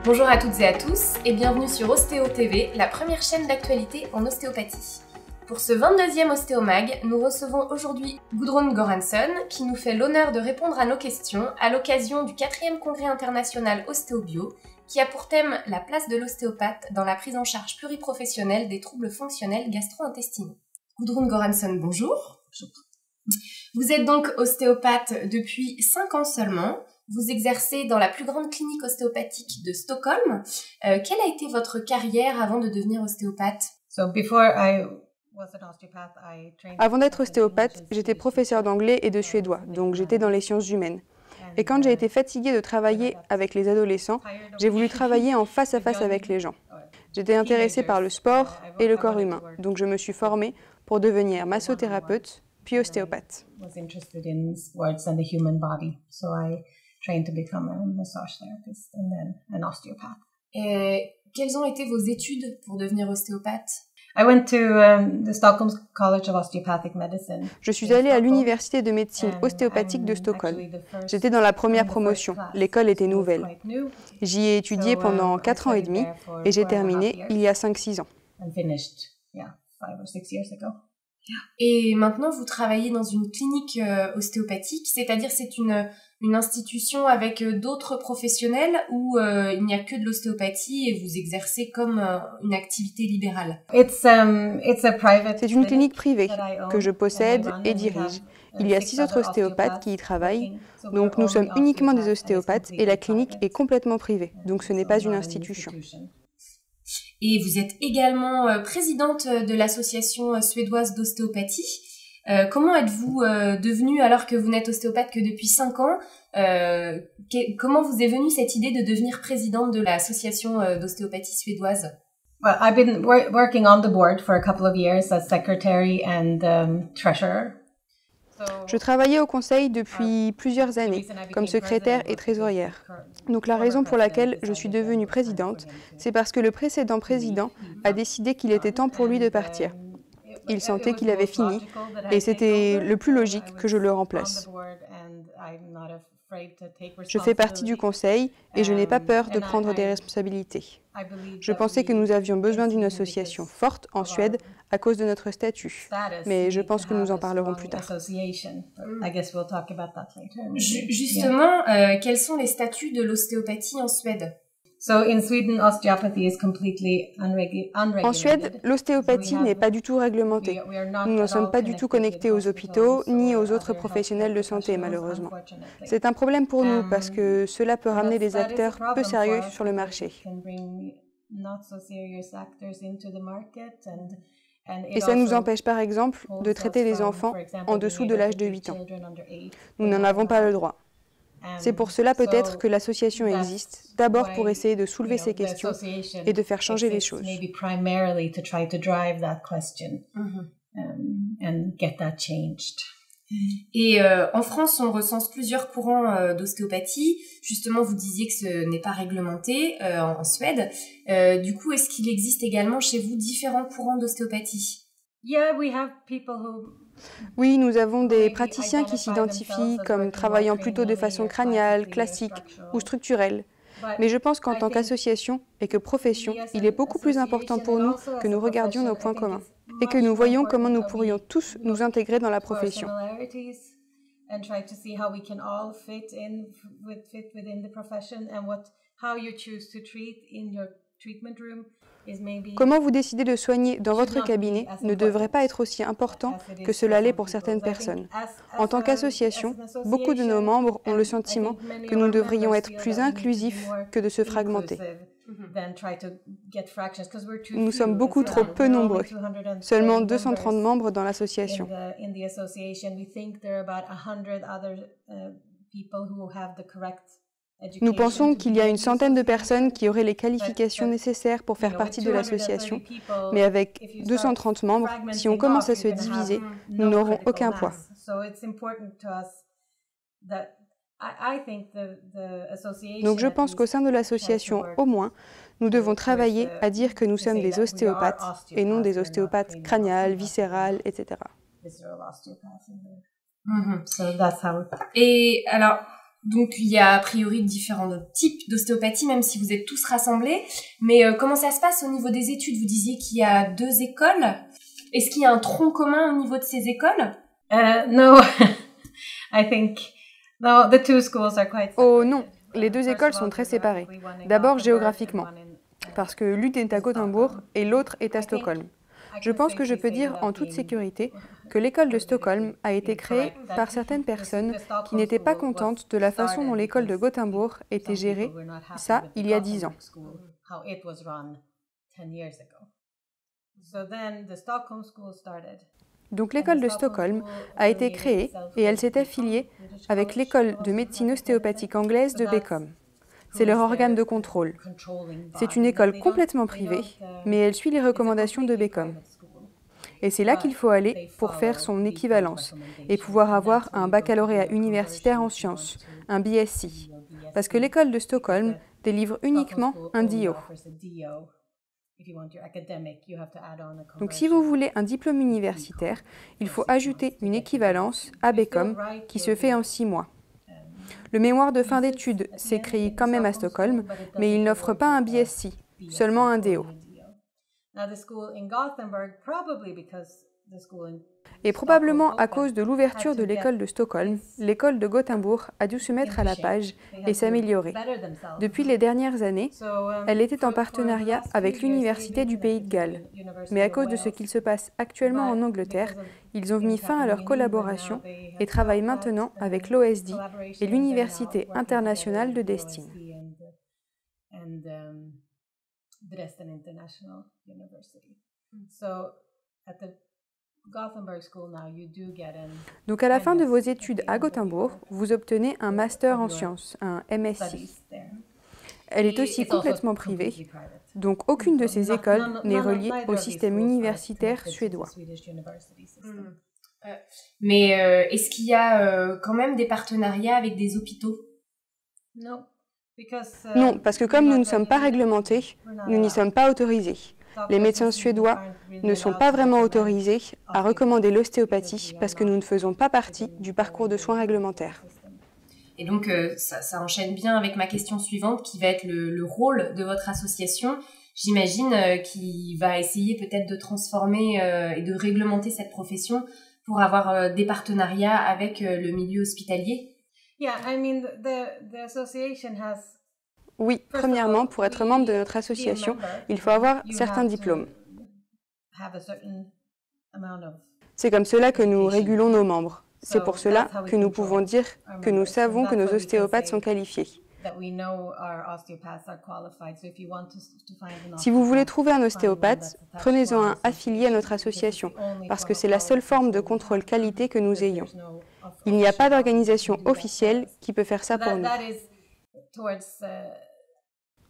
Bonjour à toutes et à tous et bienvenue sur Ostéo TV, la première chaîne d'actualité en ostéopathie. Pour ce 22e Ostéomag, nous recevons aujourd'hui Gudrun Göransson qui nous fait l'honneur de répondre à nos questions à l'occasion du 4e Congrès international Ostéobio qui a pour thème la place de l'ostéopathe dans la prise en charge pluriprofessionnelle des troubles fonctionnels gastro-intestinaux. Gudrun Göransson, bonjour. Bonjour. Vous êtes donc ostéopathe depuis 5 ans seulement. Vous exercez dans la plus grande clinique ostéopathique de Stockholm. Quelle a été votre carrière avant de devenir ostéopathe? Avant d'être ostéopathe, j'étais professeur d'anglais et de suédois, donc j'étais dans les sciences humaines. Et quand j'ai été fatiguée de travailler avec les adolescents, j'ai voulu travailler en face à face avec les gens. J'étais intéressée par le sport et le corps humain, donc je me suis formée pour devenir massothérapeute, puis ostéopathe. Et quelles ont été vos études pour devenir ostéopathe? Je suis allée à l'université de médecine ostéopathique de Stockholm. J'étais dans la première promotion, l'école était nouvelle. J'y ai étudié pendant 4 ans et demi et j'ai terminé il y a 5-6 ans. Et maintenant, vous travaillez dans une clinique ostéopathique, c'est-à-dire c'est une institution avec d'autres professionnels où il n'y a que de l'ostéopathie et vous exercez comme une activité libérale. C'est une clinique privée que je possède et dirige. Il y a 6 autres ostéopathes qui y travaillent, donc nous sommes uniquement des ostéopathes et la clinique est complètement privée, donc ce n'est pas une institution. Et vous êtes également présidente de l'association suédoise d'ostéopathie. Comment êtes-vous devenue, alors que vous n'êtes ostéopathe que depuis 5 ans, comment vous est venue cette idée de devenir présidente de l'association d'ostéopathie suédoise? Well, I've been working on the board for a couple of years as secretary and treasurer. Je travaillais au conseil depuis plusieurs années, comme secrétaire et trésorière. Donc la raison pour laquelle je suis devenue présidente, c'est parce que le précédent président a décidé qu'il était temps pour lui de partir. Il sentait qu'il avait fini et c'était le plus logique que je le remplace. Je fais partie du conseil et je n'ai pas peur de prendre des responsabilités. Je pensais que nous avions besoin d'une association forte en Suède à cause de notre statut, mais je pense que nous en parlerons plus tard. Justement, quels sont les statuts de l'ostéopathie en Suède? En Suède, l'ostéopathie n'est pas du tout réglementée. Nous ne sommes pas du tout connectés aux hôpitaux ni aux autres professionnels de santé, malheureusement. C'est un problème pour nous parce que cela peut ramener des acteurs peu sérieux sur le marché. Et ça nous empêche par exemple de traiter les enfants en dessous de l'âge de 8 ans. Nous n'en avons pas le droit. C'est pour cela peut-être que l'association existe, d'abord pour essayer de soulever ces questions et de faire changer les choses. Et en France, on recense plusieurs courants d'ostéopathie. Justement, vous disiez que ce n'est pas réglementé en Suède. Du coup, est-ce qu'il existe également chez vous différents courants d'ostéopathie? Oui, nous avons des praticiens qui s'identifient comme travaillant plutôt de façon crâniale, classique ou structurelle. Mais je pense qu'en tant qu'association et que profession, il est beaucoup plus important pour nous que nous regardions nos points communs et que nous voyions comment nous pourrions tous nous intégrer dans la profession. Comment vous décidez de soigner dans votre cabinet ne devrait pas être aussi important que cela l'est pour certaines personnes. En tant qu'association, beaucoup de nos membres ont le sentiment que nous devrions être plus inclusifs que de se fragmenter. Nous sommes beaucoup trop peu nombreux, seulement 230 membres dans l'association. Nous pensons qu'il y a une centaine de personnes qui auraient les qualifications nécessaires pour faire partie de l'association, mais avec 230 membres, si on commence à se diviser, nous n'aurons aucun poids. Donc je pense qu'au sein de l'association, au moins, nous devons travailler à dire que nous sommes des ostéopathes et non des ostéopathes crâniales, viscérales, etc. Et alors, Donc il y a a priori différents types d'ostéopathie, même si vous êtes tous rassemblés. Mais comment ça se passe au niveau des études? Vous disiez qu'il y a 2 écoles. Est-ce qu'il y a un tronc commun au niveau de ces écoles? No, I think no, the two schools are quite. Oh non, les 2 écoles sont très séparées. D'abord géographiquement, parce que l'une est à Gothenburg et l'autre est à Stockholm. Je pense que je peux dire en toute sécurité que l'école de Stockholm a été créée par certaines personnes qui n'étaient pas contentes de la façon dont l'école de Gothenburg était gérée, ça il y a 10 ans. Donc l'école de Stockholm a été créée et elle s'est affiliée avec l'école de médecine ostéopathique anglaise de Beckham. C'est leur organe de contrôle. C'est une école complètement privée, mais elle suit les recommandations de Beckham. Et c'est là qu'il faut aller pour faire son équivalence et pouvoir avoir un baccalauréat universitaire en sciences, un BSc. Parce que l'école de Stockholm délivre uniquement un DO. Donc si vous voulez un diplôme universitaire, il faut ajouter une équivalence à Beckham qui se fait en 6 mois. Le mémoire de fin d'études s'écrit quand même à Stockholm, mais il n'offre pas un BSc, seulement un DO. Et probablement à cause de l'ouverture de l'école de Stockholm, l'école de Gothenburg a dû se mettre à la page et s'améliorer. Depuis les dernières années, elle était en partenariat avec l'Université du Pays de Galles. Mais à cause de ce qu'il se passe actuellement en Angleterre, ils ont mis fin à leur collaboration et travaillent maintenant avec l'OSD et l'Université internationale de Destin. Donc à la fin de vos études à Gothenburg, vous obtenez un master en sciences, un MSc. Elle est aussi complètement privée, donc aucune de ces écoles n'est reliée au système universitaire suédois. Mais est-ce qu'il y a quand même des partenariats avec des hôpitaux? Non, parce que comme nous ne sommes pas réglementés, nous n'y sommes pas autorisés. Les médecins suédois ne sont pas vraiment autorisés à recommander l'ostéopathie parce que nous ne faisons pas partie du parcours de soins réglementaire. Et donc, ça enchaîne bien avec ma question suivante qui va être le rôle de votre association. J'imagine qu'il va essayer peut-être de transformer et de réglementer cette profession pour avoir des partenariats avec le milieu hospitalier. Oui, premièrement, pour être membre de notre association, il faut avoir certains diplômes. C'est comme cela que nous régulons nos membres. C'est pour cela que nous pouvons dire que nous savons que nos ostéopathes sont qualifiés. Si vous voulez trouver un ostéopathe, prenez-en un affilié à notre association, parce que c'est la seule forme de contrôle qualité que nous ayons. Il n'y a pas d'organisation officielle qui peut faire ça pour nous.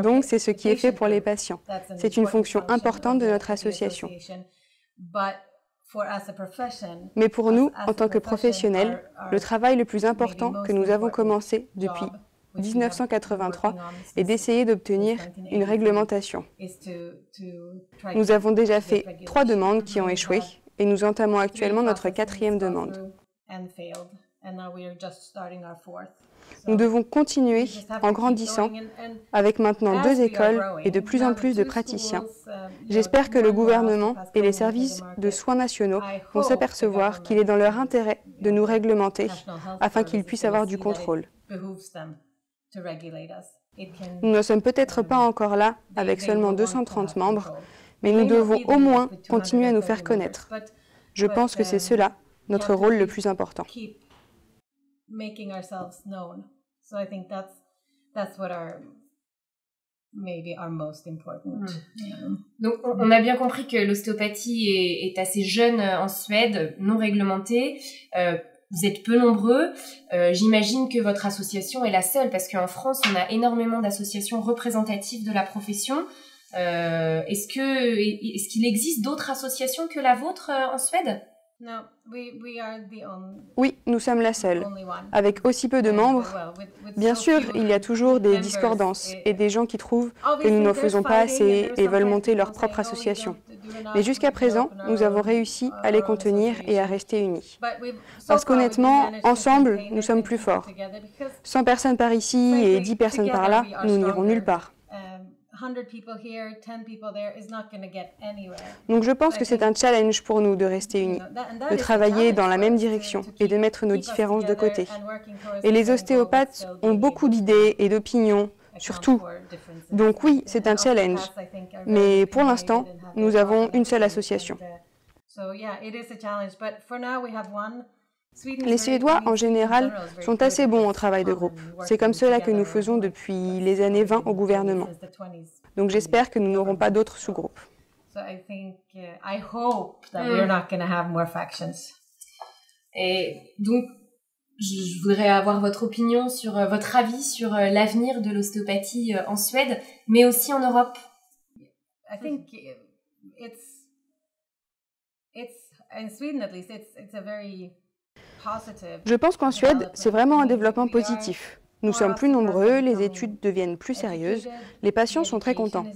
Donc, c'est ce qui est fait pour les patients. C'est une fonction importante de notre association. Mais pour nous, en tant que professionnels, le travail le plus important que nous avons commencé depuis 1983 est d'essayer d'obtenir une réglementation. Nous avons déjà fait 3 demandes qui ont échoué et nous entamons actuellement notre 4e demande. Nous devons continuer en grandissant avec maintenant 2 écoles et de plus en plus de praticiens. J'espère que le gouvernement et les services de soins nationaux vont s'apercevoir qu'il est dans leur intérêt de nous réglementer afin qu'ils puissent avoir du contrôle. Nous ne sommes peut-être pas encore là avec seulement 230 membres, mais nous devons au moins continuer à nous faire connaître. Je pense que c'est cela notre rôle le plus important. Donc on a bien compris que l'ostéopathie est assez jeune en Suède, non réglementée. Vous êtes peu nombreux. J'imagine que votre association est la seule, parce qu'en France, on a énormément d'associations représentatives de la profession. Est-ce qu'il existe d'autres associations que la vôtre en Suède? Oui, nous sommes la seule. Avec aussi peu de membres, bien sûr, il y a toujours des discordances et des gens qui trouvent que nous ne faisons pas assez et veulent monter leur propre association. Mais jusqu'à présent, nous avons réussi à les contenir et à rester unis. Parce qu'honnêtement, ensemble, nous sommes plus forts. 100 personnes par ici et 10 personnes par là, nous n'irons nulle part. Donc je pense que c'est un challenge pour nous de rester unis, de travailler dans la même direction et de mettre nos différences de côté. Et les ostéopathes ont beaucoup d'idées et d'opinions sur tout. Donc oui, c'est un challenge. Mais pour l'instant, nous avons une seule association. Les Suédois, en général, sont assez bons au travail de groupe. C'est comme cela que nous faisons depuis les années 20 au gouvernement. Donc j'espère que nous n'aurons pas d'autres sous-groupes. Et donc, je voudrais avoir votre opinion sur votre avis sur l'avenir de l'ostéopathie en Suède, mais aussi en Europe. Je pense qu'en Suède, c'est vraiment un développement positif. Nous sommes plus nombreux, les études deviennent plus sérieuses, les patients sont très contents.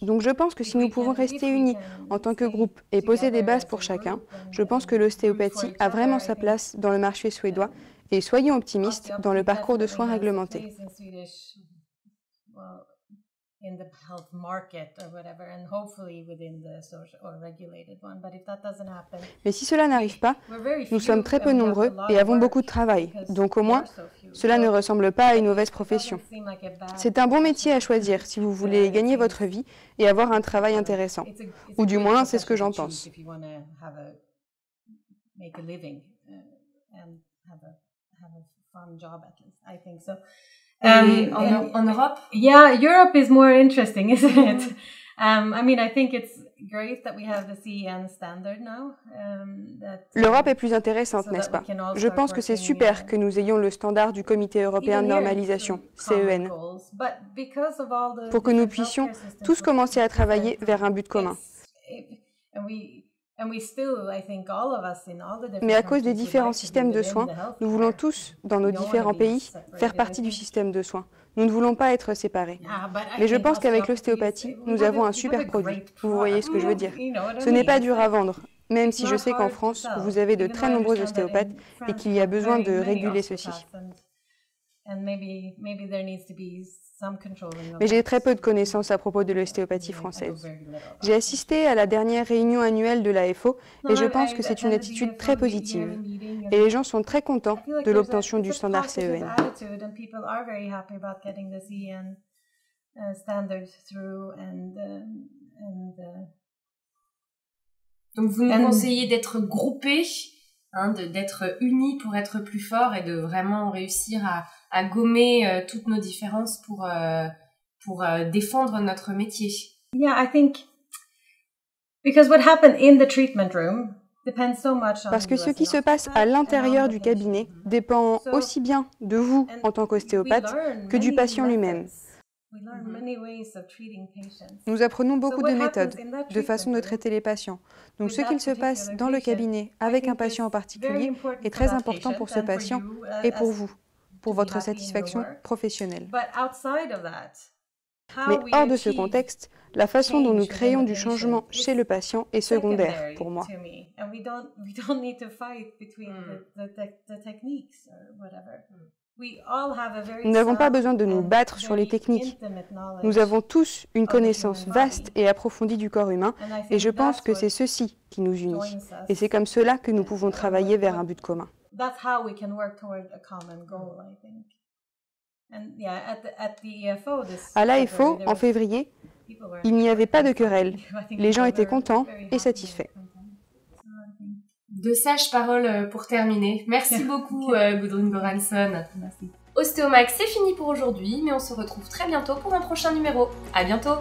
Donc je pense que si nous pouvons rester unis en tant que groupe et poser des bases pour chacun, je pense que l'ostéopathie a vraiment sa place dans le marché suédois et soyons optimistes dans le parcours de soins réglementés. Mais si cela n'arrive pas, nous sommes très peu nombreux et avons beaucoup de travail. Donc au moins, cela ne ressemble pas à une mauvaise profession. C'est un bon métier à choisir si vous voulez gagner votre vie et avoir un travail intéressant. Ou du moins, c'est ce que j'en pense. En Europe? Yeah, Europe is more interesting, isn't it? I mean, I think it's great that we have the CEN standard now. L'Europe est plus intéressante, n'est-ce pas? Je pense que c'est super que nous ayons le standard du Comité européen de normalisation, CEN, pour que nous puissions tous commencer à travailler vers un but commun. Mais à cause des différents systèmes de soins, nous voulons tous, dans nos différents pays, faire partie du système de soins. Nous ne voulons pas être séparés. Mais je pense qu'avec l'ostéopathie, nous avons un super produit. Vous voyez ce que je veux dire? Ce n'est pas dur à vendre, même si je sais qu'en France, vous avez de très nombreux ostéopathes et qu'il y a besoin de réguler ceci. Mais j'ai très peu de connaissances à propos de l'ostéopathie française. J'ai assisté à la dernière réunion annuelle de l'AFO et je pense que c'est une attitude très positive. Et les gens sont très contents de l'obtention du standard CEN. Donc vous nous conseillez d'être groupés, d'être unis pour être plus forts et de vraiment réussir à gommer toutes nos différences pour défendre notre métier. Yeah, I think because what happened in the treatment room depends so much on Parce que ce qui se passe à l'intérieur du cabinet dépend aussi bien de vous en tant qu'ostéopathe que du patient lui-même. Nous apprenons beaucoup de méthodes, de façons de traiter les patients. Donc ce qu'il se passe dans le cabinet avec un patient en particulier est très important pour ce patient et pour vous, pour votre satisfaction professionnelle. Mais hors de ce contexte, la façon dont nous créons du changement chez le patient est secondaire pour moi. Nous n'avons pas besoin de nous battre sur les techniques. Nous avons tous une connaissance vaste et approfondie du corps humain et je pense que c'est ceci qui nous unit. Et c'est comme cela que nous pouvons travailler vers un but commun. À l'AFO, en février, il n'y avait pas de querelle. Les gens étaient contents et satisfaits. De sages paroles pour terminer. Merci beaucoup, Gudrun Goransson. Ostéomag, c'est fini pour aujourd'hui, mais on se retrouve très bientôt pour un prochain numéro. À bientôt!